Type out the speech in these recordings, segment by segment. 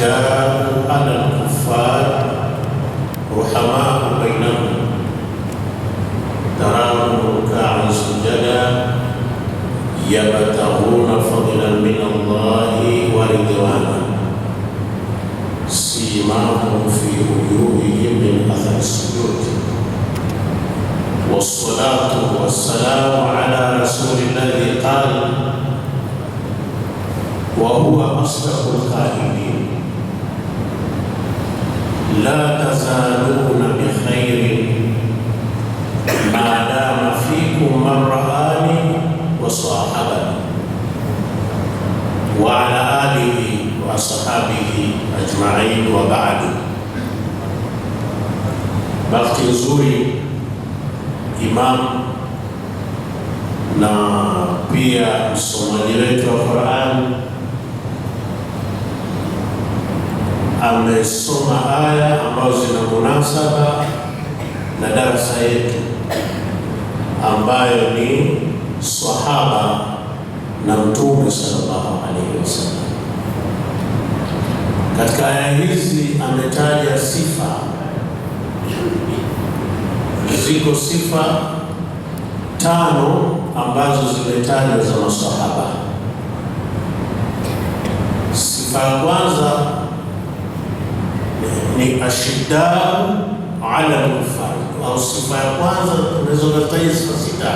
أشداء على الكفار رحماء بينهم تراهم ركعا سجدا يبتغون فضلا من الله ورضوانا سيماهم في وجوههم من أثر السجود والصلاة والسلام على رسول الذي قال وهو أصدق القائلين لا تزالون بخير ما دام فيكم من رآني وصاحبني وعلى آله وأصحابه أجمعين وبعد. Bahati nzuri Imam na pia msomaji wetu wa Qur'an amesoma aya ambazo zina munasaba na darasa yetu ambayo ni sahaba na Mtume sallallahu alaihi wasallam. Katika aya hizi ametaja sifa, ziko sifa 5 ambazo zimetajwa za masahaba. Sifa ya kwanza ni ashiddau ala al-kufar, au sifa ya kwanza tunaweza kutaja sifa 6.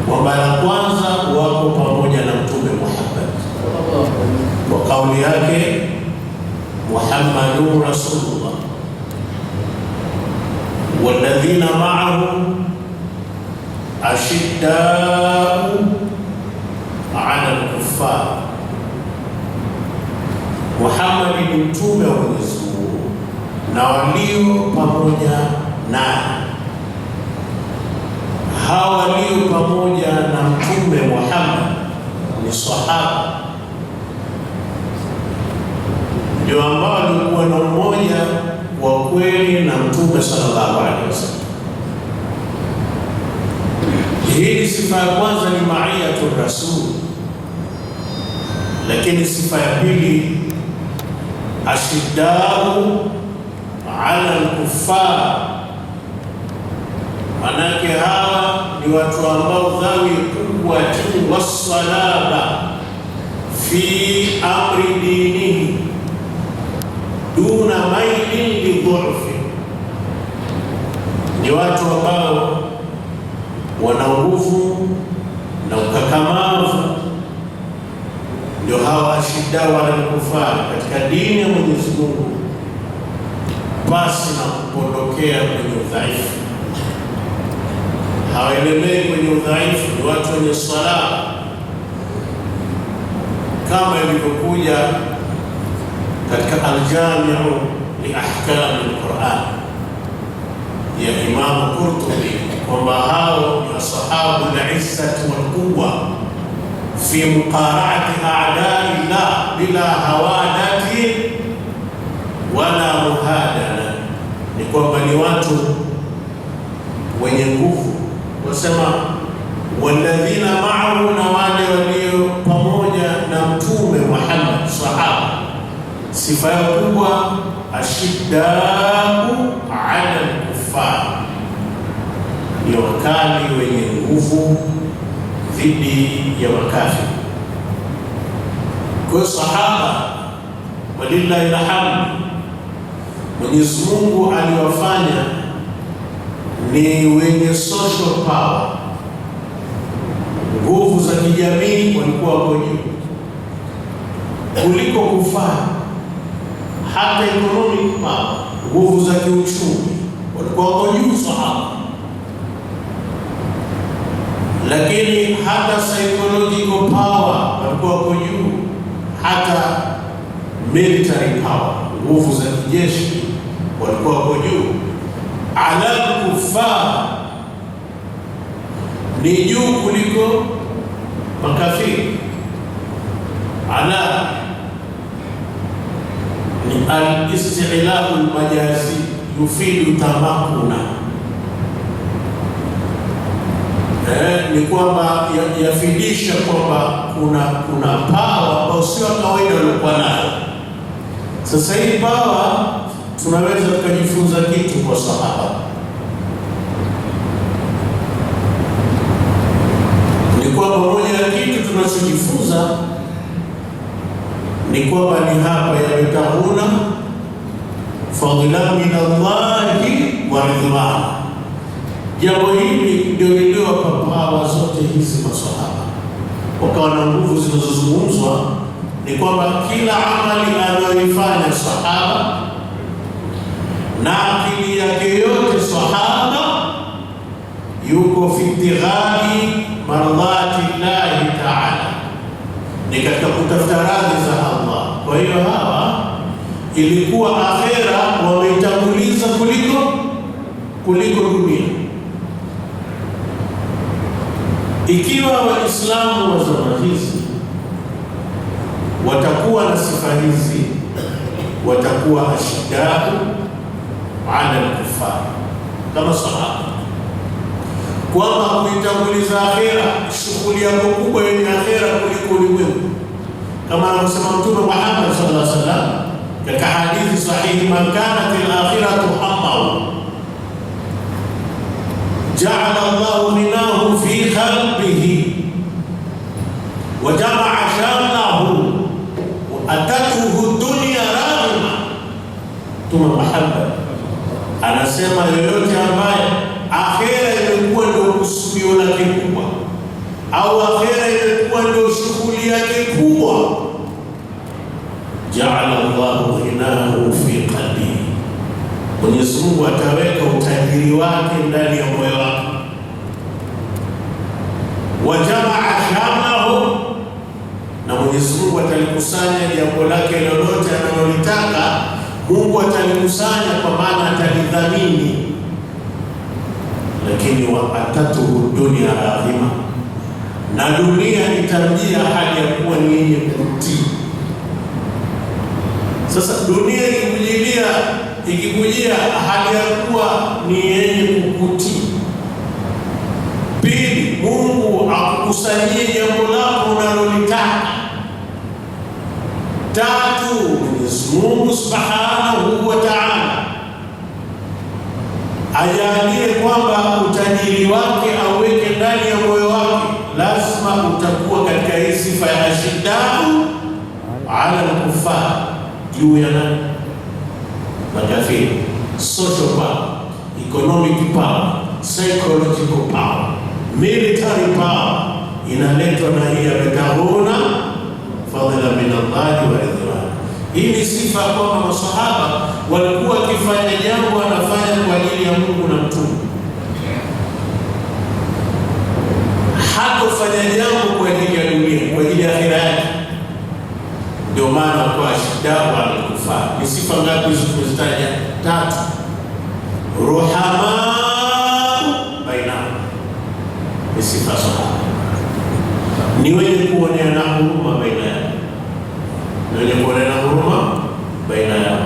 Kwamba la kwanza wako pamoja na Mtume Muhammad kwa kauli yake Muhammadur Rasulullah, walladhina ma'ahu ashiddau ala al-kuffar. Muhammad ni mtume wa Mwenyezi Mungu na walio pamoja naye. Hawa walio pamoja na Mtume Muhammad ni sahaba, ndio ambao walikuwa na umoja wa kweli na Mtume sallallahu alaihi wasallam. Hii sifa ya kwanza ni ma'iyatu rasul. Lakini sifa ya pili ashiddau ala al-kuffar, manake hawa ni watu ambao dhawi quwwati wassalaba fi amri dinihi duna mailin lidhurfi, ni watu ambao wana nguvu na ukakamavu, ndio hawa ashiddau ala al-kuffar katika dini ya Mwenyezi Mungu, basi na kupondokea kwenye udhaifu. Hawaelemei kwenye udhaifu, ni watu wenye swala, kama ilivyokuja katika al-Jami'u li ahkam al-Qur'an ya Imam Qurtubi, kwamba hao ni ashabu al-izzati wal-quwwa fi muqara'ati a'da'i Allah bila hawadati wala muhadana, ni kwamba ni watu wenye nguvu. Wasema walladhina ma'ahu, na wale walio pamoja na Mtume Muhammad sahaba. Sifa ya kubwa ashiddau ala al-kuffar, ni wakali wenye nguvu dhidi ya makafiri. Kwa sahaba walillahi alhamd, Mwenyezi Mungu aliwafanya ni wenye social power, nguvu za kijamii walikuwa wako juu kuliko kufaa, hata economic power, nguvu za kiuchumi walikuwa wako juu sahaba. Lakini hata psychological power walikuwa wako juu, hata military power, nguvu za kijeshi walikuwa wako juu. Ala al-kuffar, ni juu kuliko makafiri. Ala ni al-isti'la al-majazi yufidu tamakuna, ni kwamba yafidisha kwamba kuna power ambayo sio kawaida walikuwa nayo, Sasa hii pawa tunaweza tukajifunza kitu kwa sahaba. Ni kwamba moja ya kitu tunachojifunza ni kwamba ni hapa yabtahuna fadlan min Allahi wa ridwana. Jambo hili ndio liliwapa pawa zote hizi masahaba, wakawa na nguvu zinazozungumzwa. Ni kwamba kila amali anayoifanya sahaba na akili yake yote sahaba yuko fi ibtighai mardhati llahi taala, ni katika kutafuta radhi za Allah. Kwa hiyo hawa ilikuwa akhera wameitanguliza kuliko dunia. Ikiwa Waislamu wa zama hizi watakuwa na sifa hizi, watakuwa ashiddau ala al-kuffar kama sahaba, kwamba kuitanguliza akhera, shughuli yako kubwa yenye akhera kuliko ulimwengu, kama anasema Mtume Muhammad sallallahu alaihi wasallam katika hadithi sahihi, man kanat al-akhiratu hammahu ja'ala Allahu minahu fi qalbihi wa jama'a shamlahu wa atatuhu dunya raghima. Mtume Muhammad anasema yoyote ambaye akhera imekuwa ndio kusudio lake kubwa, au akhera imekuwa ndio shughuli yake kubwa, ja'ala Allahu ghinahu fi qalbihi, Mwenyezi Mungu ataweka utajiri wake ndani ya moyo wake. Wa jamaa shamlahu, na Mwenyezi Mungu atalikusanya jambo lake lolote analolitaka, Mungu atalikusanya kwa maana atalidhamini. Lakini wa atatuhu dunya raghima, na dunia itamjia hali ya kuwa ni yenye kutii. Sasa dunia ikikujia hali ya kuwa ni yenye kukutii. Pili, Mungu akukusanyie jambo lako unalolitaka. Tatu, Mwenyezi Mungu Subhanahu wa Ta'ala ajalie kwamba utajiri wake auweke ndani ya moyo wake. Lazima utakuwa katika hii sifa ya ashiddau ala al-kuffar, juu ya nani? Makafiri. Social power, economic power, psychological power, military power inaletwa na hii yabtahuna fadlan min Allahi wa ridwana. Hii ni sifa kwamba masahaba walikuwa wakifanya jambo wanafanya kwa ajili ya Mungu na Mtume, hatofanya jambo kwa ajili ya dunia, kwa ajili ya akhira yake. Ndio maana kwa ashiddau ala al-kuffar. Ni sifa ngapi zilizozitaja? Tatu. Ruhamaa bainahum, ni sifa sahaba, ni wenye kuoneana huruma baina yao, ni wenye kuoneana huruma baina yao.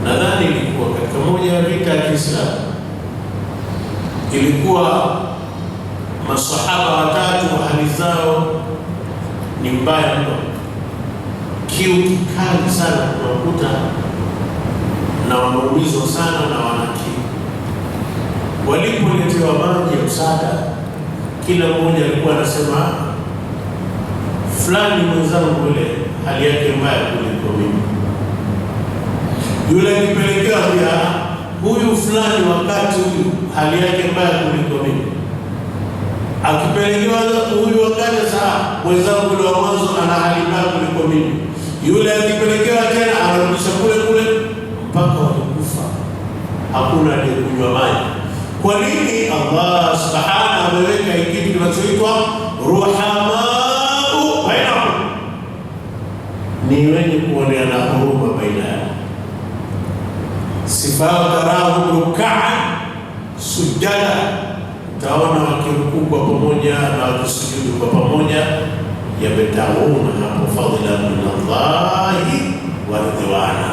Nadhani ilikuwa katika moja ya vita ya Kiislamu, ilikuwa masahaba watatu hali zao ni mbaya mno, kiu kikali sana, unakuta na wameumizwa sana na wanakiu. Walipoletewa maji ya msaada, kila mmoja alikuwa anasema fulani mwenzangu yule hali yake mbaya kuliko mimi. Yule akipelekewa pia huyu fulani wakati huyu hali yake mbaya kuliko mimi. Akipelekewa huyu wakati sasa mwenzangu yule wa mwanzo ana hali mbaya kuliko mimi. Yule akipelekewa tena anarudisha kule mpaka walikufa. Hakuna aliyekunywa maji. Kwa nini? Allah Subhanahu ameweka kitu kinachoitwa ruhamau bainahum, ni wenye kuoneana huruma baina yao. Sifa tarahu rukaa sujada, utaona wakirukuu kwa pamoja na wakisujudu kwa pamoja. Yabtahuna hapo fadlan min Allahi wa ridwana,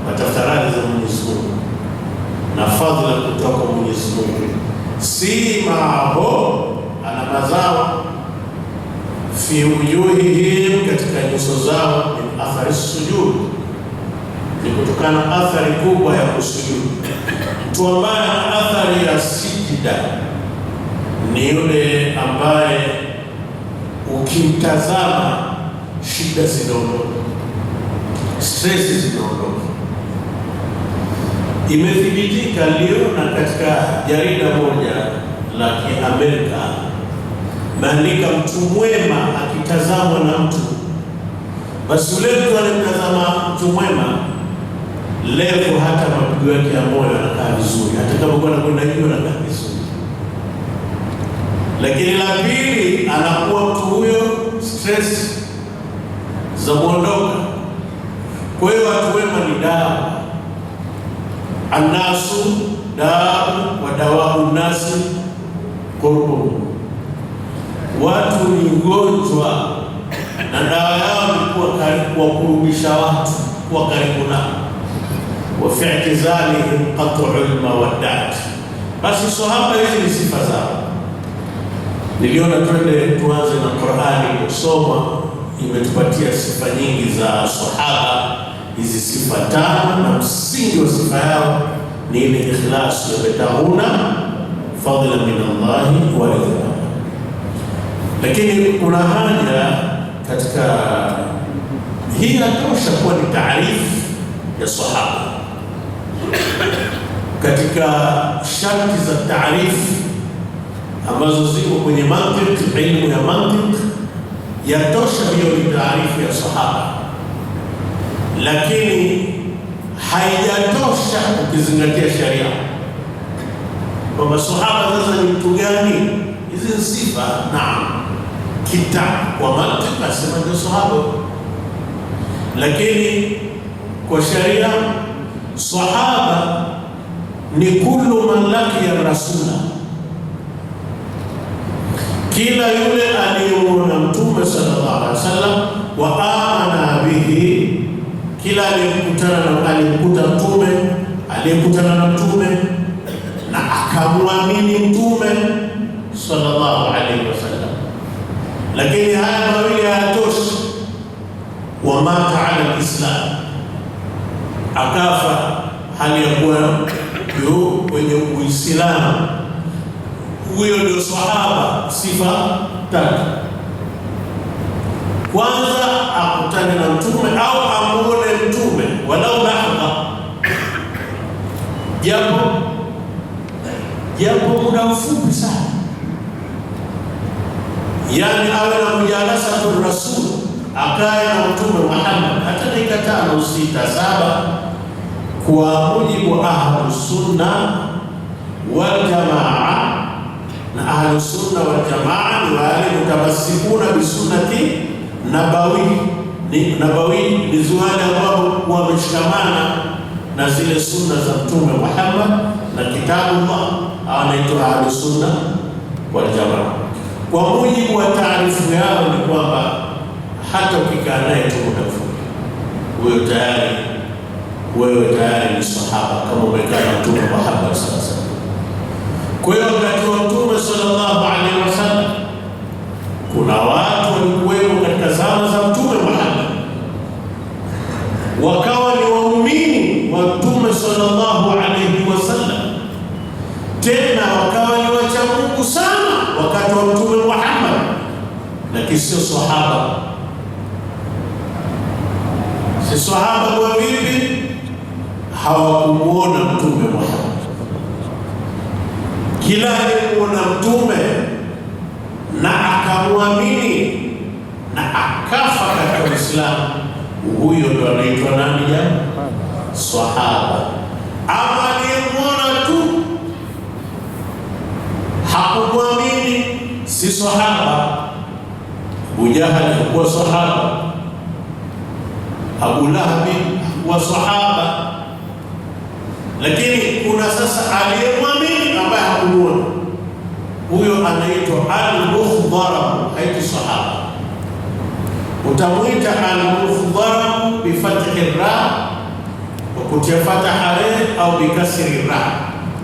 watafuta radhi za Mwenyezi Mungu na fadhila kutoka Mwenyezi Mungu. Simahum, alama zao, fi wujuhihim, katika nyuso zao, min athari sujud, kutokana na athari kubwa ya kusujudu. Mtu ambaye ana athari ya sijida ni yule ambaye ukimtazama shida zinaondoka, stress zinaondoka. Imethibitika leo na katika jarida moja la Kiamerika, maandika mtu mwema akitazamwa na mtu, basi yule mtu alimtazama mtu mwema leo, hata mapigo yake ya moyo yanakaa vizuri, hata kama kwa kwenda juu anakaa vizuri. Lakini la pili, anakuwa mtu huyo stress za muondoka. Kwa hiyo watu wema ni dawa. Annasu dawa wa dawau nasi qurbu, watu ni ugonjwa na dawa yao ni kuwa karibu, kuwakurubisha watu, kuwa karibu nao. Wa fi i'tizalihim qat'ul mawaddat. Basi sahaba hizi ni sifa zao. Niliona tuanze na Qur'ani kusoma, imetupatia sifa nyingi za sahaba. Hizi sifa tano, na msingi wa sifa yao ni ile ikhlas, yabtahuna fadlan min Allah wa ridwana. Lakini kuna haja katika hii, inatosha kuwa ni taarifu ya sahaba. Katika sharti za taarifu ambazo ziko kwenye mantiki, ilmu ya mantiki, yatosha hiyo ni taarifu ya sahaba, lakini haijatosha ukizingatia sharia kwamba sahaba sasa ni mtu gani. Hizi sifa naam, kitabu kwa mantiki asema ndio sahaba, lakini kwa sharia sahaba ni kullu man laqiya rasula, kila yule aliyemwona Mtume sallallahu alaihi wasallam wa amana bihi, kila aliyemkuta Mtume, aliyekutana na Mtume na akamwamini Mtume sallallahu alaihi wasallam. Lakini haya mawili hayatoshi. Wa mata ala alislam, akafa hali ya kuwa kwenye Uislamu, huyo ndio sahaba. Sifa tatu: kwanza, akutane na Mtume au amuone Mtume walau lahdha, japo muda mfupi sana, yani awe na mujalasatu rasul, akae na Mtume Muhammad hata dakika 5, 6, 7, kwa mujibu wa Ahlus Sunna wal Jamaa. Na Ahlus Sunna wal Jamaa ni wale mutamassikuna bi sunnati nabawi. Nabawi ni wale ambao wameshikamana na zile sunna za Mtume Muhammad na kitabullah, anaitwa Ahlus Sunna wal Jamaa. Kwa mujibu wa taarifu yao ni kwamba hata ukikaa naye tu muda mfupi, wewe tayari ni sahaba kama umekaa na Mtume Muhammad sallallahu alaihi wasallam. Kwa hiyo wakati wa Mtume sallallahu alaihi wasallam kuna watu walikuwepo katika zama za Mtume Muhammad, wakawa ni waumini wa Mtume sallallahu alaihi wasallam, tena wakawa ni wacha Mungu sana wakati wa Mtume Muhammad, lakini sio sahaba. Si sahaba kwa vipi? Hawakumuona Mtume Muhammad. Kila aliyemuona Mtume na akamwamini na akafa katika Uislamu, huyo ndo anaitwa nani? Jamaa sahaba. Ama aliyemuona tu hakumwamini, si sahaba. Abu Jahal alikuwa sahaba, Abu Lahab alikuwa sahaba, lakini kuna sasa aliyemwamini ambaye hakumuona, huyo anaitwa al-mukhdharam, haiti sahaba. Utamwita al-mukhdharam bi fathi ra wa kutia fatha ra au bi kasri ra,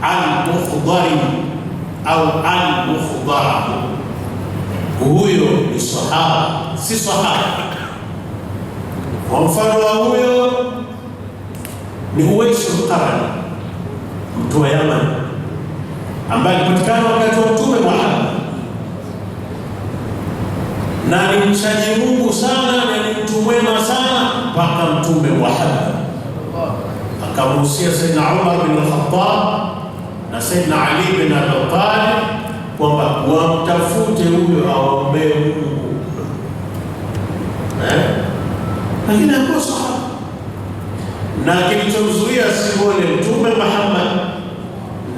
al-mukhdharim au al-mukhdharam, huyo ni sahaba, si sahaba. Kwa mfano wa huyo ni Uwais al-Qarni, mtu wa Yaman ambaye alipatikana wakati wa Mtume Muhammad, na ni mchaji Mungu sana na ni mtu mwema sana, mpaka Mtume Muhammad akamhusia Sayyidina Umar bin Khattab na Sayyidina Ali bin Abi Talib kwamba wamtafute huyo awaombee Mungu. Lakini hakuwa sahaba, na kilichomzuia simwone Mtume Muhammad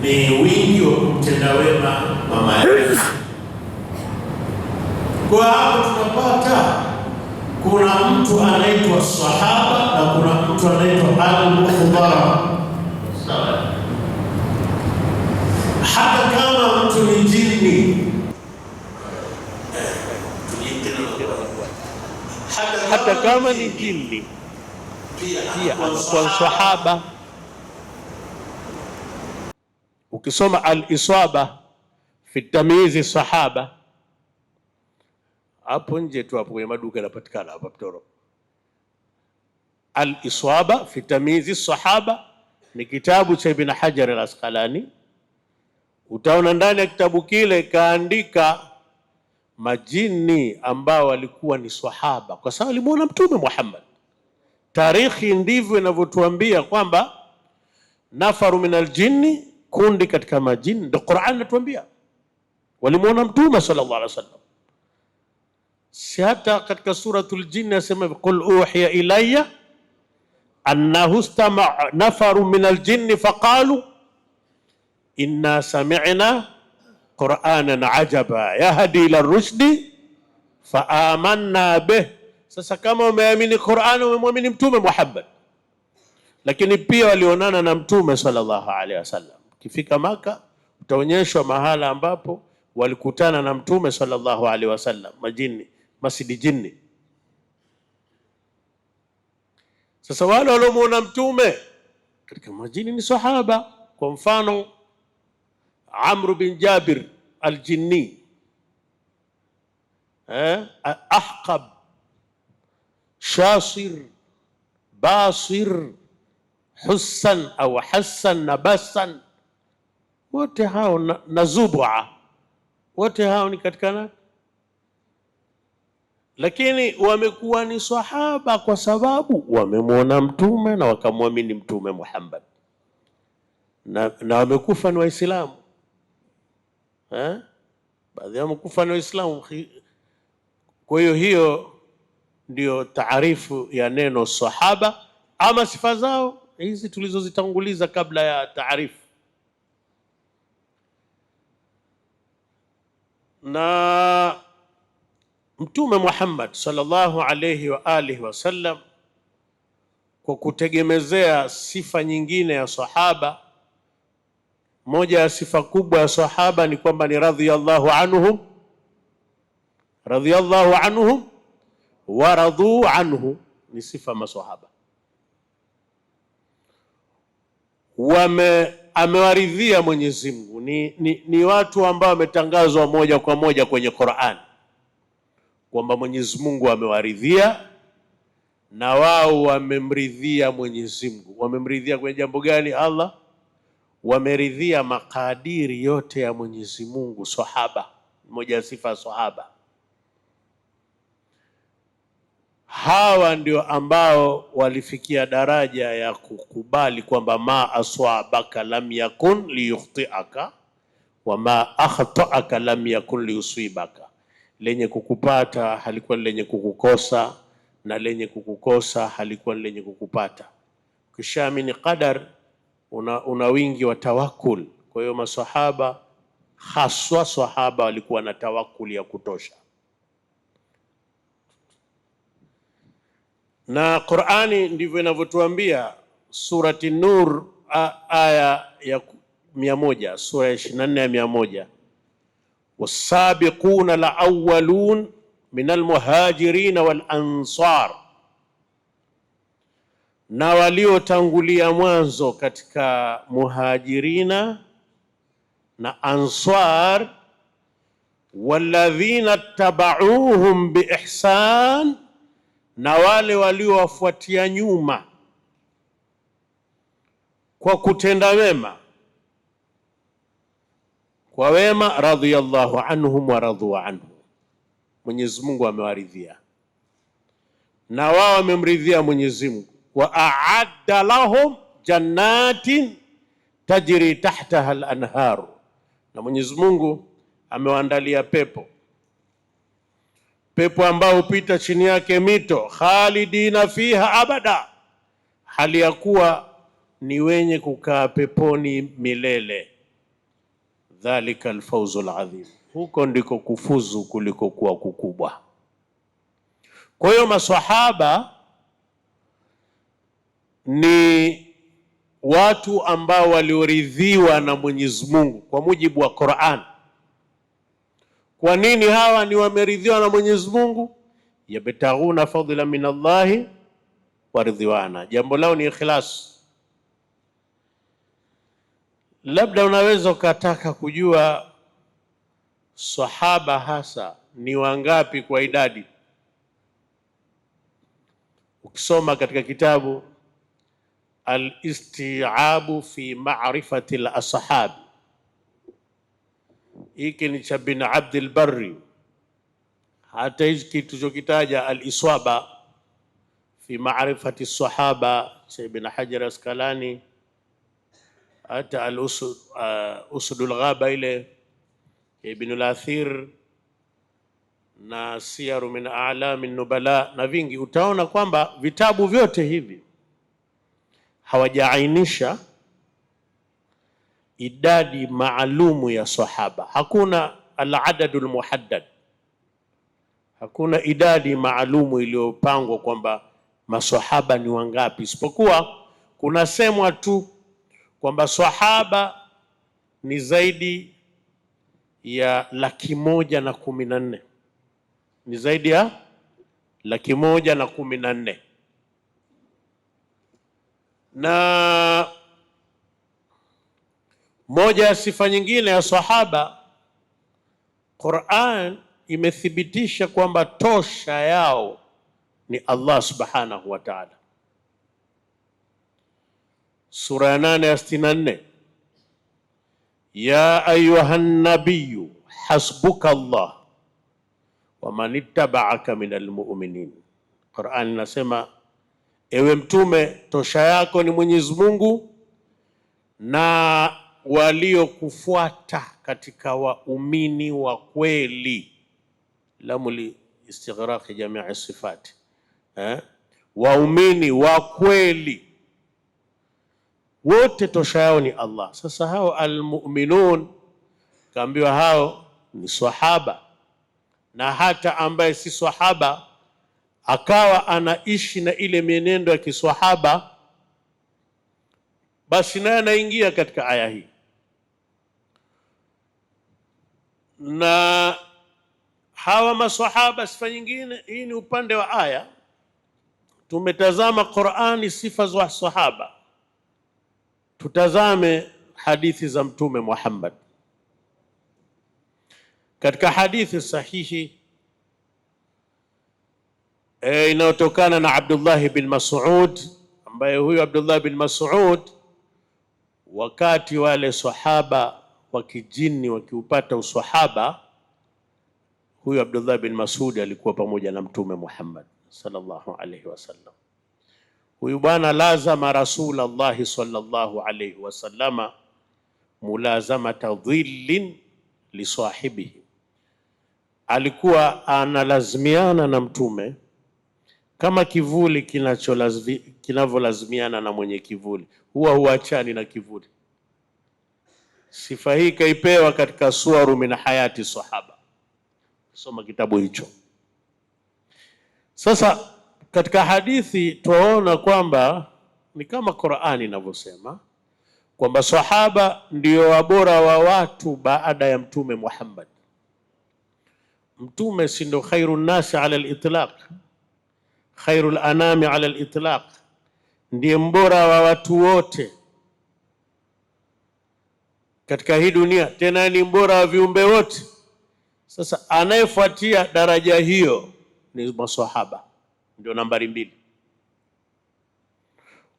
ni wingi wa kumtenda wema mama yake. Kwa hapo tunapata kuna mtu anaitwa sahaba na kuna mtu anaitwa al-mukhdara. Sawa, hata kama mtu ni jini, hata kama ni jini pia anakuwa sahaba. Ukisoma al-Isaba fi tamyizi sahaba, hapo nje tu hapo kwenye maduka yanapatikana hapa Mtoro. Al-Isaba fi tamyizi sahaba ni kitabu cha Ibn Hajar al-Asqalani. Utaona ndani ya kitabu kile kaandika majini ambao walikuwa ni sahaba kwa sababu alimuona Mtume Muhammad. Tarikhi ndivyo inavyotuambia kwamba nafaru min aljinni, kundi katika majini, ndio Qur'an inatuambia walimuona Mtume sallallahu alaihi wasallam. Si hata katika suratul jinn asema qul uhiya ilayya annahu istama'a nafaru min aljinni faqalu inna sami'na Qur'anan ajaba yahdi ila rushdi fa amanna bih. Sasa kama umeamini Qur'an, umemwamini Mtume Muhammad. Lakini pia walionana na Mtume sallallahu alaihi wasallam. Kifika Maka utaonyeshwa mahala ambapo walikutana na Mtume sallallahu alaihi wasallam, majini, masjidi jini. Sasa wale waliomuona Mtume katika majini ni sahaba. Kwa mfano Amr bin Jabir al-Jinni, Ahqab, Shasir, Basir, Hussan au Hassan na Bassan, wote hao na Zub'a, wote hao ni katika nani? Lakini wamekuwa ni sahaba kwa sababu wamemwona Mtume na wakamwamini Mtume Muhammad, na wamekufa ni Waislamu. Baadhi yao wamekufa ni Waislamu. Kwa hiyo ndio taarifu ya neno sahaba. Ama sifa zao hizi tulizozitanguliza kabla ya taarifu. Na Mtume Muhammad sallallahu alayhi wa alihi wasallam, kwa kutegemezea sifa nyingine ya sahaba, moja ya sifa kubwa ya sahaba ni kwamba ni radhiyallahu anhum wa radu anhu, ni sifa masahaba. Amewaridhia Mwenyezi Mungu, ni watu ambao wametangazwa moja kwa moja kwenye Qur'an kwamba Mwenyezi Mungu amewaridhia na wao wamemridhia Mwenyezi Mungu. Wamemridhia kwenye jambo gani? Allah wameridhia makadiri yote ya Mwenyezi Mungu. Sahaba, moja ya sifa ya sahaba. Hawa ndio ambao walifikia daraja ya kukubali kwamba ma aswabaka lam yakun liyukhtiaka wa ma akhta'aka lam yakun liyusibaka, lenye kukupata halikuwa lenye kukukosa na lenye kukukosa halikuwa lenye kukupata. Ukishaamini qadar una wingi wa tawakkul. Kwa hiyo masahaba, haswa sahaba, walikuwa na tawakkul ya kutosha. Na Qur'ani ndivyo inavyotuambia, surati Nur aya ya 100, sura ya 24 ya 100, wasabiquna alawwalun min almuhajirin wal ansar, na waliotangulia mwanzo katika muhajirina na ansar, walladhina tabauhum biihsan, na wale waliowafuatia nyuma kwa kutenda wema, kwa wema, radhiyallahu anhum wa radu anhu, Mwenyezi Mungu amewaridhia na wao wamemridhia Mwenyezi Mungu. Wa a'adda lahum jannatin tajri tahtaha al-anhar, na Mwenyezi Mungu amewaandalia pepo ambao hupita chini yake mito, khalidina fiha abada, hali ya kuwa ni wenye kukaa peponi milele. Dhalika alfawzu alazim, huko ndiko kufuzu kuliko kuwa kukubwa. Kwa hiyo maswahaba ni watu ambao walioridhiwa na Mwenyezi Mungu kwa mujibu wa Qur'an. Kwa nini hawa ni wameridhiwa na Mwenyezi Mungu? Yabtaghuna fadla min Allahi wa ridwana, jambo lao ni ikhlas. Labda unaweza ukataka kujua sahaba hasa ni wangapi kwa idadi. Ukisoma katika kitabu Al-Isti'abu fi ma'rifati al-ashab, hiki ni cha bin Abdul Barri. Hata hiki tulichokitaja Al-Iswaba fi ma'rifati as-sahaba cha Ibn Hajar Asqalani, hata Usudul Ghaba ile Ibn al-Athir na Siyaru min A'lami Nubala na vingi, utaona kwamba vitabu vyote hivi hawajaainisha idadi maalumu ya sahaba. Hakuna al-adadul muhaddad, hakuna idadi maalumu iliyopangwa kwamba maswahaba ni wangapi, isipokuwa kunasemwa tu kwamba sahaba ni zaidi ya 114, ni zaidi ya 114. Na moja ya sifa nyingine ya sahaba, Qur'an imethibitisha kwamba tosha yao ni Allah subhanahu wa ta'ala. Sura ya 8 ya 64, ya ayuhan nabiyyu hasbuka Allah wa man ittaba'aka minal mu'minin. Qur'an inasema, ewe mtume, tosha yako ni Mwenyezi Mungu na waliokufuata katika waumini wa kweli. Lamuli istighraqi jamii sifati, waumini wa kweli wote tosha yao ni Allah. Sasa hao almu'minun kaambiwa hao ni sahaba, na hata ambaye si sahaba akawa anaishi na ile mienendo ya kiswahaba, basi naye anaingia katika aya hii. Na hawa maswahaba, sifa nyingine, hii ni upande wa aya. Tumetazama Qur'ani sifa za sahaba, tutazame hadithi za Mtume Muhammad. Katika hadithi sahihi inayotokana na Abdullah bin Mas'ud, ambaye huyu Abdullah bin Mas'ud, wakati wale sahaba wa kijini wakiupata uswahaba, huyu Abdullah bin Mas'ud alikuwa pamoja na Mtume Muhammad sallallahu alayhi wasallam. Huyu bwana lazama Rasulullah sallallahu alayhi wasallama mulazamata dhillin li sahibihi, alikuwa analazimiana na Mtume kama kivuli kinavyolazimiana na mwenye kivuli, huachani na kivuli. Sifa hii kaipewa katika Suwaru min hayati sahaba, soma kitabu hicho. Sasa katika hadithi tunaona kwamba ni kama Qur'ani inavyosema kwamba sahaba ndio wabora wa watu baada ya Mtume Muhammad. Mtume si ndo khairun nasi ala al-itlaq, khairul anami ala al-itlaq, ndiye mbora wa watu wote katika hii dunia, tena ni mbora wa viumbe wote. Sasa anayefuatia daraja hiyo ni maswahaba, ndio nambari 2.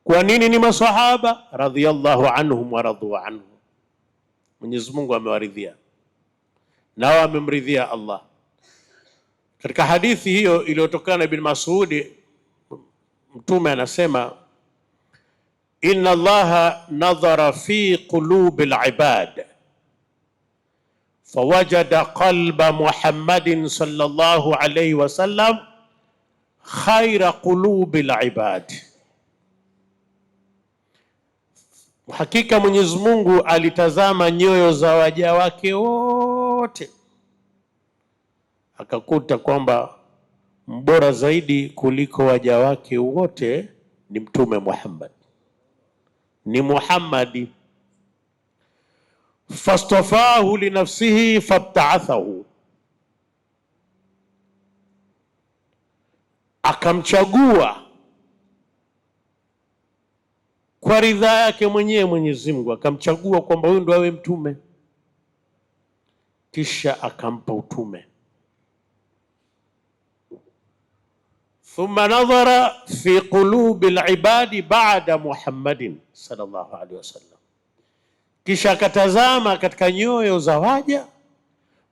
Kwa nini ni maswahaba? Radhiyallahu anhum wa radu anhu, Mwenyezi Mungu amewaridhia nao amemridhia Allah. Katika hadithi hiyo iliyotokana Ibn Mas'ud, Mtume anasema inna Allaha nadhara fi qulubil ibad fawajada qalba Muhammadin sallallahu alayhi wasallam khaira qulubil ibad. Hakika Mwenyezi Mungu alitazama nyoyo za waja wake wote, akakuta kwamba mbora zaidi kuliko waja wake wote ni Mtume Muhammad, ni Muhammadi. Fastafahu linafsihi fabtaathahu, akamchagua kwa ridhaa yake mwenyewe. Mwenyezi Mungu akamchagua kwamba huyu ndo awe mtume, kisha akampa utume. Thumma nadhara fi qulubi al-ibadi ba'da Muhammadin sallallahu alaihi wasallam, kisha akatazama katika nyoyo za waja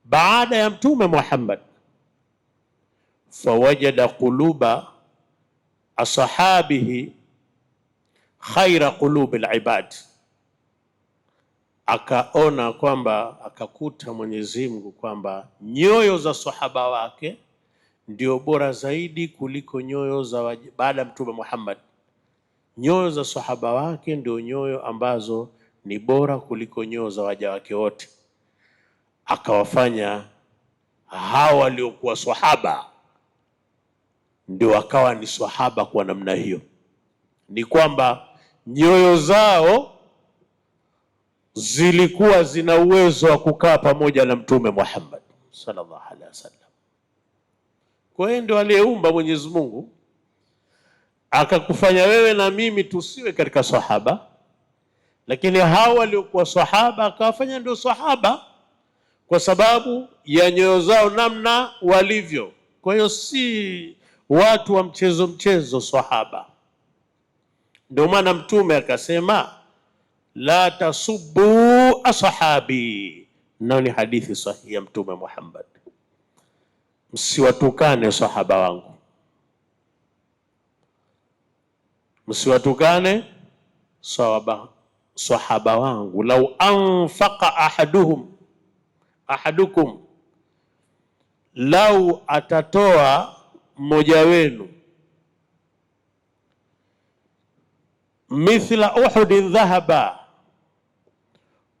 baada ya Mtume Muhammad. Fawajada quluba ashabihi khaira qulubi al-ibad, akaona kwamba, akakuta Mwenyezi Mungu kwamba nyoyo za sahaba wake ndio bora zaidi kuliko nyoyo za baada ya Mtume Muhammad. Nyoyo za sahaba wake ndio nyoyo ambazo ni bora kuliko nyoyo za waja wake wote. Akawafanya hao waliokuwa sahaba ndio wakawa ni sahaba kwa namna hiyo, ni kwamba nyoyo zao zilikuwa zina uwezo wa kukaa pamoja na Mtume Muhammad sallallahu alaihi wasallam. Kwa hiyo ndio aliyeumba Mwenyezi Mungu akakufanya wewe na mimi tusiwe katika sahaba, lakini hao waliokuwa sahaba akawafanya ndio sahaba kwa sababu ya nyoyo zao namna walivyo. Kwa hiyo si watu wa mchezo mchezo sahaba. Ndio maana Mtume akasema la tasubbu ashabi, na ni hadithi sahihi ya Mtume Muhammad, msiwatukane sahaba wangu, msiwatukane sahaba wangu. Lau anfaqa ahadukum, lau atatoa mmoja wenu mithla Uhudin dhahaba,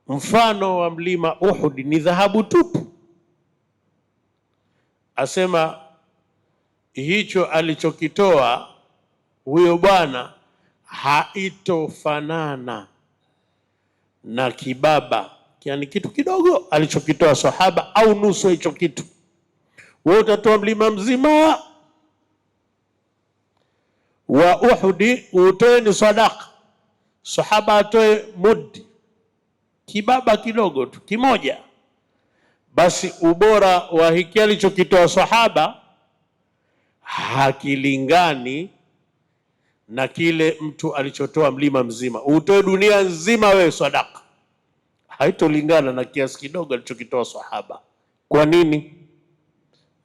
mfano wa mlima Uhud ni dhahabu tupu, asema hicho alichokitoa huyo bwana haitofanana na kibaba, yani kitu kidogo alichokitoa sahaba au nusu hicho kitu. Wewe utatoa mlima mzima wa Uhudi utoe ni sadaka, sahaba atoe mudi, kibaba kidogo tu kimoja, basi ubora wa hiki alichokitoa sahaba hakilingani na kile mtu alichotoa mlima mzima. Utoe dunia nzima wewe sadaka, haitolingana na kiasi kidogo alichokitoa sahaba. Kwa nini?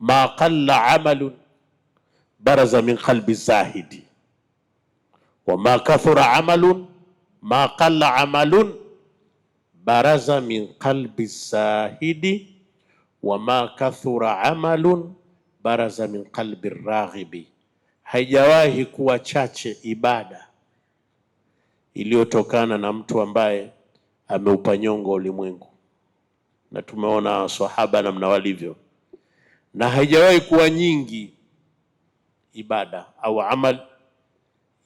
Ma qalla amalun baraza min qalbi zahidi wa ma kathura amalun ma qalla amalun baraza min qalbi zahidi wa ma kathura amalun baraza min qalbi raghibi. Haijawahi kuwa chache ibada iliyotokana na mtu ambaye ameupa nyongo ulimwengu, na tumeona sahaba namna walivyo, na haijawahi kuwa nyingi ibada au amal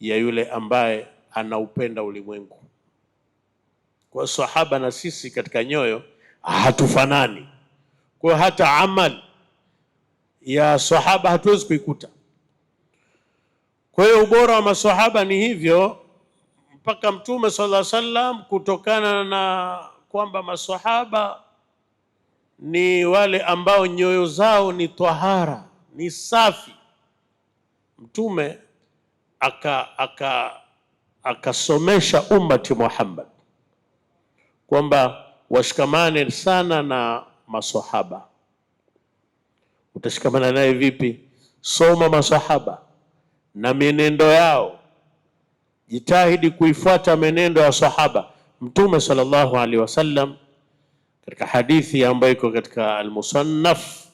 ya yule ambaye anaupenda ulimwengu. Kwa sahaba na sisi katika nyoyo hatufanani, kwa hata amal ya sahaba hatuwezi kuikuta. Kwa hiyo ubora wa masahaba ni hivyo, mpaka Mtume sallallahu alaihi wasallam, kutokana na kwamba masahaba ni wale ambao nyoyo zao ni tahara, ni safi, Mtume akasomesha ummati Muhammad kwamba washikamane sana na maswahaba. Utashikamana naye vipi? Soma maswahaba na menendo yao, jitahidi kuifuata menendo ya sahaba. Mtume sallallahu alaihi wasallam katika hadithi ambayo iko katika al-Musannaf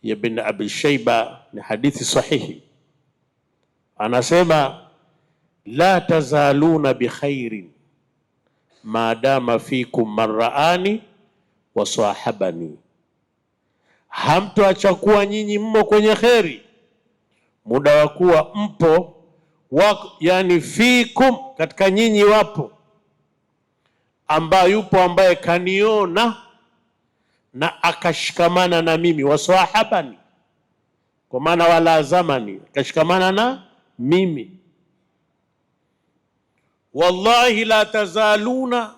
ya Ibn Abi Shayba, ni hadithi sahihi, anasema la tazaluna bi khairin ma dama fikum man raani wa sahabani, hamtoacha kuwa nyinyi mmo kwenye kheri muda wa kuwa mpo wako, yani fikum, katika nyinyi wapo ambaye yupo ambaye kaniona na akashikamana na mimi, wasahabani kwa maana wala zamani, akashikamana na mimi. Wallahi la tazaluna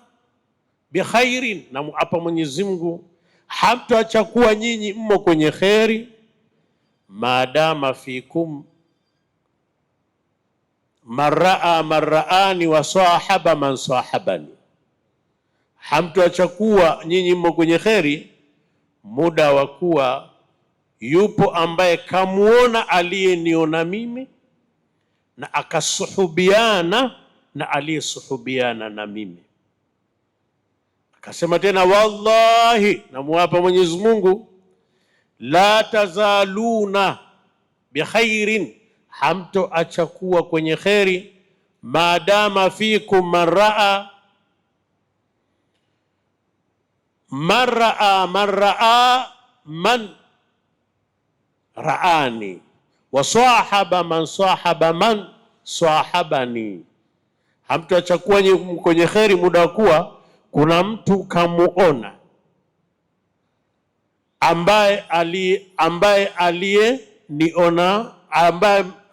bi khairin, na hapa Mwenyezi Mungu hamtoacha kuwa nyinyi mmo kwenye kheri maadama fikum maraa marraani wa sahaba man sahabani, hamtoacha kuwa nyinyi mmo kwenye kheri muda wa kuwa yupo ambaye kamuona aliyeniona mimi na akasuhubiana na aliyesuhubiana na mimi. Akasema tena wallahi, namuapa Mwenyezi Mungu, la tazaluna bi khairin, hamtoacha kuwa kwenye kheri maadama fikum man raa man raani wa sahaba man sahaba man sahabani, hamtoacha kuwa kwenye kheri muda wa kuwa kuna mtu kamuona ambaye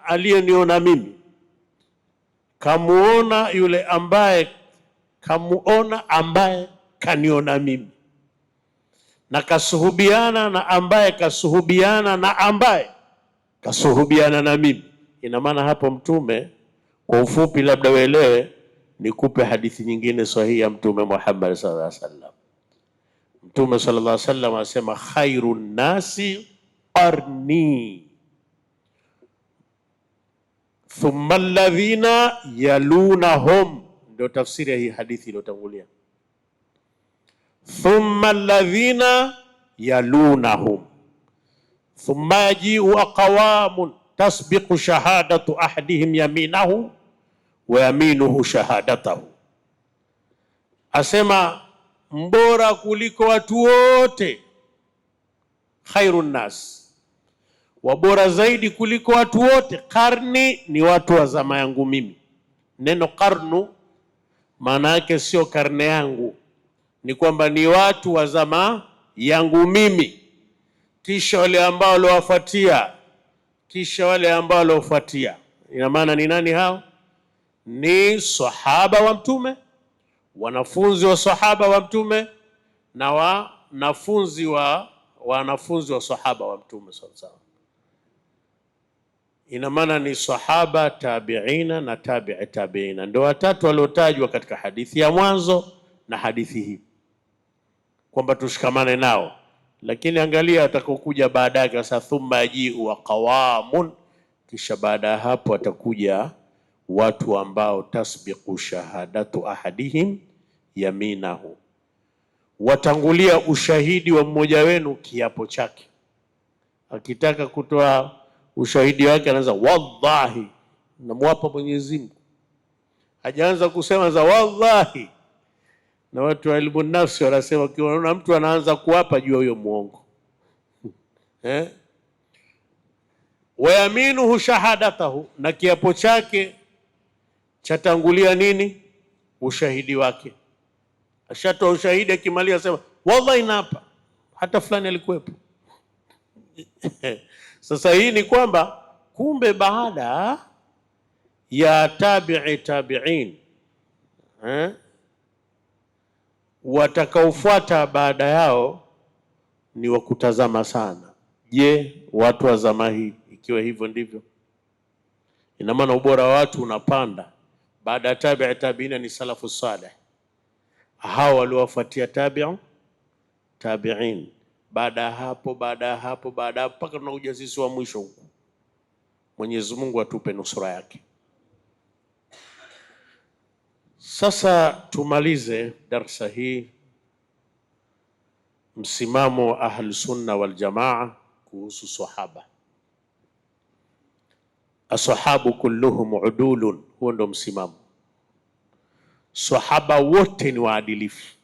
aliyeniona mimi, kamuona yule ambaye kamuona ambaye kaniona mimi, na kasuhubiana na ambaye kasuhubiana na ambaye kasuhubiana na mimi. Ina maana hapo Mtume, kwa ufupi labda uelewe, nikupe hadithi nyingine sahihi ya Mtume Muhammad sallallahu alaihi wasallam. Mtume sallallahu alaihi wasallam asema khairun nasi qarni thumma alladhina yalunahum, ndio tafsiri ya hii hadithi iliyotangulia. Thumma alladhina yalunahum thumma yaji'u aqwamun tasbiqu shahadatu ahadihim yaminahu wa yaminuhu shahadatahu, asema mbora kuliko watu wote, khairun nas, wabora zaidi kuliko watu wote, karni, ni watu wa zama yangu mimi. Neno karnu maana yake sio karne yangu, ni kwamba ni watu wa zama yangu mimi, kisha wale ambao waliowafuatia, kisha wale ambao waliofuatia. Ina maana ni nani hao? Ni sahaba wa Mtume, wanafunzi wa sahaba wa Mtume, na wanafunzi wa sahaba wa Mtume sallallahu alaihi wasallam. Ina maana ni sahaba, tabiina na tabi'i tabiina, ndio watatu waliotajwa katika hadithi ya mwanzo na hadithi hii kwamba tushikamane nao. Lakini angalia atakokuja baadaye, kasa thumma yaji'u wa qawamun, kisha baada ya hapo atakuja watu ambao tasbiqu shahadatu ahadihim yaminahu, watangulia ushahidi wa mmoja wenu kiapo chake. Akitaka kutoa ushahidi wake anaanza wallahi, namwapa Mwenyezi Mungu, hajaanza kusema za wallahi. Na watu wa ilmu nafsi wanasema ukiona mtu anaanza kuapa, jua huyo muongo. Wa yaminuhu shahadatahu, na kiapo chake chatangulia nini? Ushahidi wake. Ashatoa ushahidi, akimaliza sema wallahi naapa, hata fulani alikuwepo. Sasa hii ni kwamba kumbe baada ya tabi'i tabi'in watakaofuata baada yao ni wakutazama sana. Je, watu wa zama hii ikiwa hivyo ndivyo, ina maana ubora wa watu unapanda baada ya tabi'i tabi'ina ni salafu salih, hao waliowafuatia tabi'in, baada ya hapo mpaka tunakuja sisi wa mwisho huku. Mwenyezi Mungu atupe nusura yake. Sasa tumalize darsa hii, msimamo wa ahli sunna wal jamaa kuhusu sahaba. Ashabu kulluhum udulun, huo ndo msimamo. Sahaba wote ni waadilifu.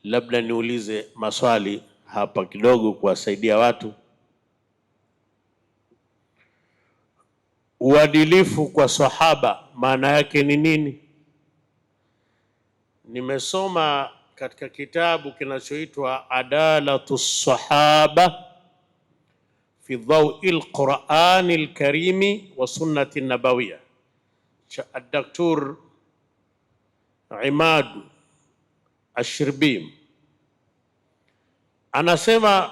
Labda niulize maswali hapa kidogo kuwasaidia watu. Uadilifu kwa sahaba maana yake ni nini? Nimesoma katika kitabu kinachoitwa Adalatu Sahaba fi Dhaw'il Qur'anil Karimi wa Sunnati Nabawiyya cha Dr. Imad Ashirbi. Anasema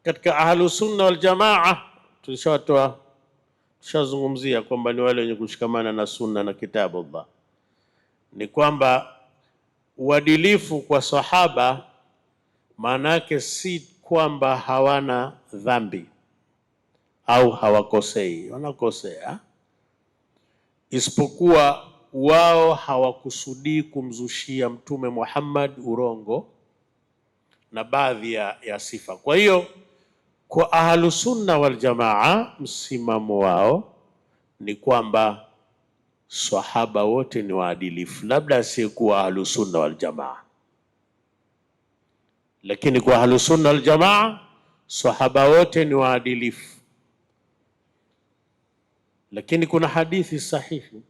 katika Ahlus Sunna wal Jamaa, tushazungumzia kwamba ni wale wenye kushikamana na sunna na kitabu Allah, ni kwamba uadilifu kwa sahaba maana yake si kwamba hawana dhambi au hawakosei, wanakosea, isipokuwa wao hawakusudii kumzushia Mtume Muhammad urongo na baadhi ya sifa. Kwa hiyo kwa Ahlus Sunna wal Jamaa msimamo wao ni kwamba sahaba wote ni waadilifu, labda asiyekuwa Ahlus Sunna wal Jamaa, lakini kwa Ahlus Sunna wal Jamaa sahaba wote ni waadilifu. Lakini kuna hadithi sahihi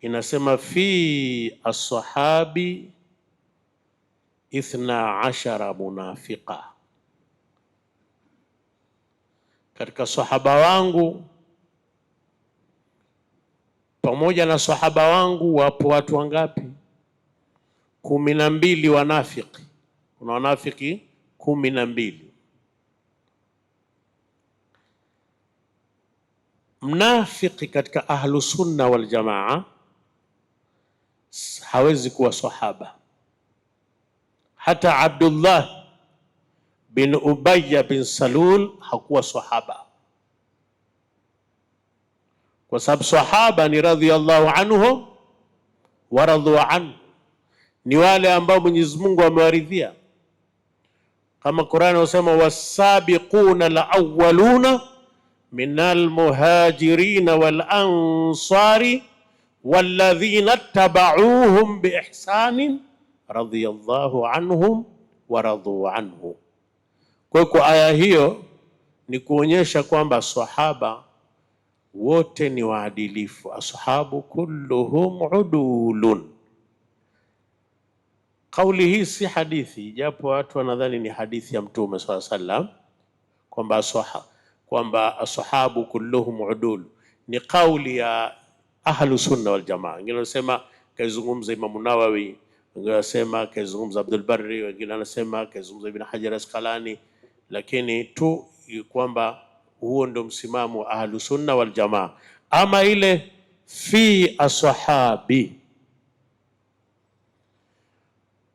inasema fi as-sahabi 12 munafiqa, katika sahaba wangu, pamoja na sahaba wangu wapo watu wangapi? 12 wanafiki. Kuna wanafiki 12. Mnafiki katika Ahlus Sunna wal Jamaa hawezi kuwa sahaba. Hata Abdullah bin Ubayy bin Salul hakuwa sahaba, kwa sababu sahaba ni radhiyallahu anhum wa radu anhu, ni wale ambao Mwenyezi Mungu amewaridhia, kama Qur'ani inasema wasabiquna alawwaluna minal muhajirin wal ansari walladhina tabauhum biihsanin radhiyallahu anhum wa radu anhu. Kwa aya hiyo ni kuonyesha kwamba sahaba wote ni waadilifu. Ashabu kulluhum udulun. Kauli hii si hadithi, japo watu wanadhani ni hadithi ya Mtume sallallahu alaihi wasallam kwamba ashabu kulluhum udul. Ni kauli ya Ahlus Sunna wal Jamaa. Wengine wanasema kaizungumza Imam Nawawi, wengine wanasema kaizungumza Abdul Barri, wengine wanasema kaizungumza Ibn Hajar Asqalani, lakini tu kwamba huo ndo msimamo wa Ahlus Sunna wal Jamaa. Ama ile fi ashabi,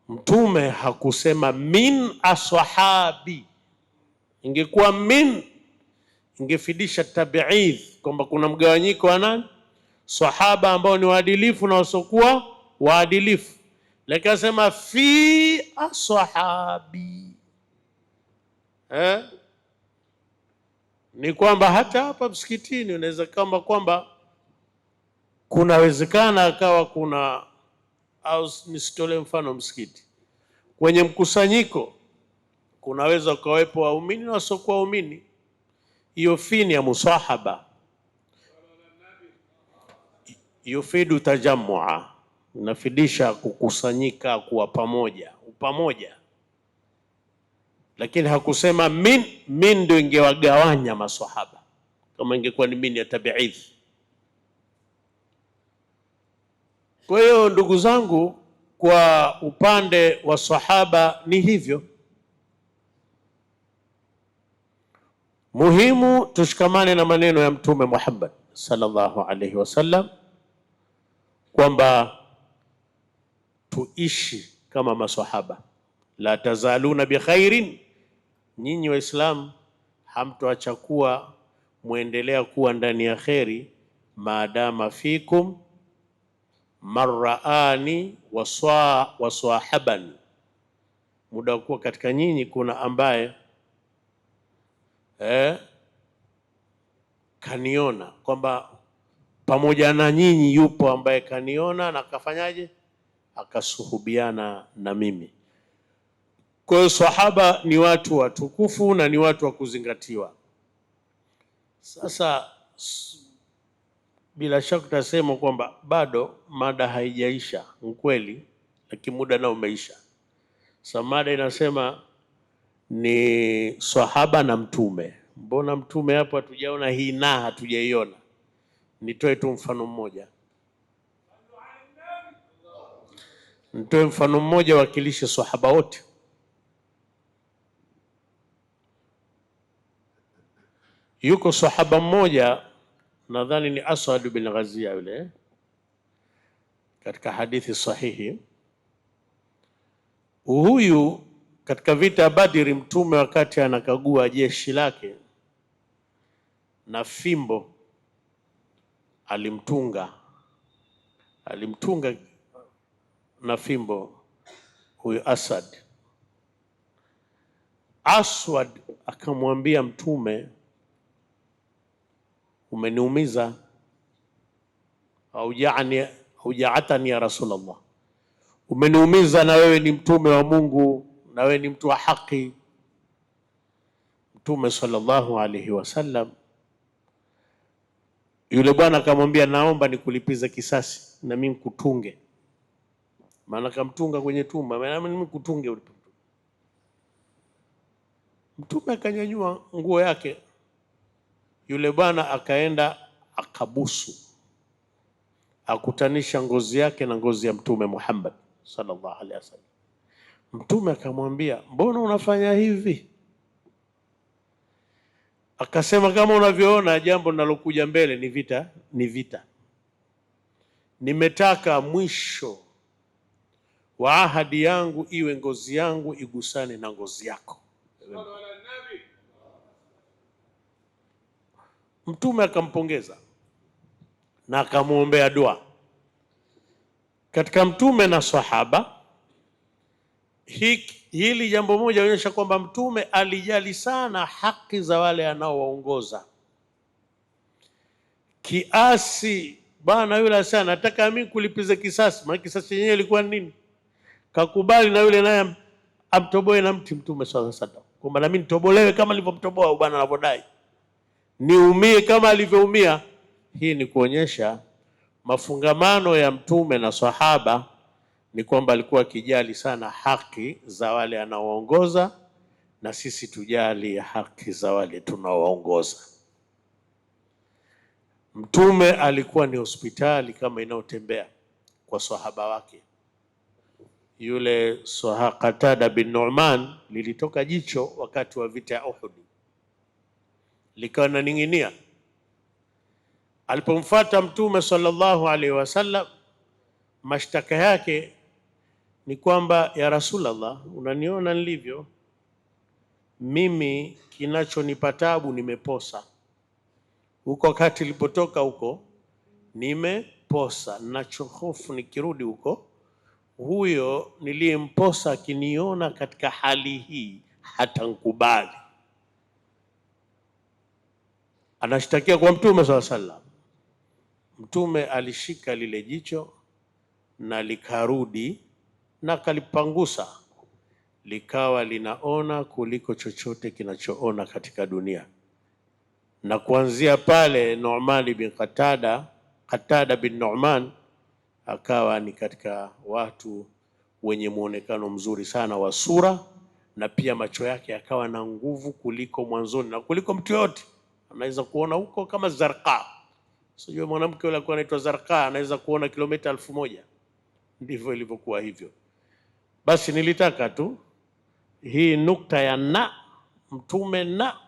Mtume hakusema min ashabi. Ingekuwa min, ingefidisha tabi'idh kwamba kuna mgawanyiko wa nani? Sahaba ambao ni waadilifu na wasiokuwa waadilifu. Lakini asema fi ashabi, ni kwamba hata hapa msikitini unaweza kwamba kunawezekana akawa kuna, au nisitole mfano msikiti, kwenye mkusanyiko kunaweza kuwepo waumini na wasiokuwa waumini. Hiyo fini ya musahaba yufidu tajamua, inafidisha kukusanyika, kuwa pamoja, upamoja. Lakini hakusema min ndio ingewagawanya maswahaba, kama ingekuwa ni min ya tabi'idh. Kwa hiyo ndugu zangu, kwa upande wa sahaba ni hivyo. Muhimu tushikamane na maneno ya Mtume Muhammad sallallahu alaihi wasallam kwamba tuishi kama maswahaba. La tazaluna bikhairin, nyinyi Waislamu hamtoacha kuwa muendelea kuwa ndani ya kheri, maadama fikum marraani waswahabani, muda kuwa katika nyinyi kuna ambaye kaniona, kwamba pamoja na nyinyi yupo ambaye kaniona na akafanyaje, akasuhubiana na mimi. Kwa hiyo sahaba ni watu watukufu na ni watu wa kuzingatiwa. Sasa bila shaka tutasema kwamba bado mada haijaisha, ukweli, lakini muda nao umeisha. Sasa mada inasema ni sahaba na mtume. Mbona mtume hapo hatujaona hii na hatujaiona? Nitoe tu mfano mmoja, nitoe mfano mmoja wakilishe sahaba wote. Yuko sahaba mmoja nadhani ni Aswad bin Ghazia yule, katika hadithi sahihi. Huyu katika vita Badri, mtume wakati anakagua jeshi lake na fimbo alimtunga na fimbo huyu Aswad akamwambia Mtume, umeniumiza, aujaatani ya Rasulullah, umeniumiza, na wewe ni mtume wa Mungu, na wewe ni mtu wa haki. Mtume sallallahu alaihi wasallam, yule bwana akamwambia, naomba nikulipize kisasi na mimi nikutunge. Maana kamtunga kwenye tumba, maana mimi kutunge. Mtume akanyanyua nguo yake, yule bwana akaenda akabusu, akutanisha ngozi yake na ngozi ya Mtume Muhammad sallallahu alaihi wasallam. Mtume akamwambia, mbona unafanya hivi? Akasema, kama unavyoona jambo linalokuja mbele ni vita. Nimetaka mwisho wa ahadi yangu iwe ngozi yangu igusane na ngozi yako. Mtume akampongeza na akamwombea dua. Katika mtume na sahaba, hili jambo moja inaonyesha kwamba mtume alijali sana haki za wale anaowaongoza, kiasi bwana yule asema, nataka mimi kulipiza kisasi. Maana kisasi chenyewe ilikuwa nini? Kakubali na yule naye amtoboe na mti Mtume sallallahu alaihi wasallam, kwamba na mimi nitobolewe kama nilivyomtoboa bwana anavyodai, niumie kama alivyoumia. Hii ni kuonyesha mafungamano ya mtume na sahaba, ni kwamba alikuwa akijali sana haki za wale anaoongoza, na sisi tujali haki za wale tunaoongoza. Mtume alikuwa ni hospitali kama inayotembea kwa sahaba wake. Yule Qatada bin Nu'man lilitoka jicho wakati wa vita ya Uhud, likawa linaning'inia. Alipomfuata Mtume sallallahu alaihi wasallam, mashtaka yake ni kwamba, ya Rasulullah, unaniona nilivyo mimi, kinachonipa tabu nimeposa huko, wakati nilipotoka huko nimeposa, ninachohofu nikirudi huko, huyo niliyemposa akiniona katika hali hii hata nkubali. Anashtakia kwa Mtume sallallahu alaihi wasallam. Mtume alishika lile jicho na likarudi na kalipangusa, likawa linaona kuliko chochote kinachoona katika dunia. Na kuanzia pale Nu'man bin Qatada bin Nu'man akawa ni katika watu wenye muonekano mzuri sana wa sura, na pia macho yake yakawa na nguvu kuliko mwanzoni na kuliko mtu yote. Anaweza kuona huko kama Zarqa. Sio mwanamke yule alikuwa anaitwa Zarqa, anaweza kuona kilomita 1000. Ndivyo ilivyokuwa hivyo. Basi nilitaka tu hii nukta ya na mtume na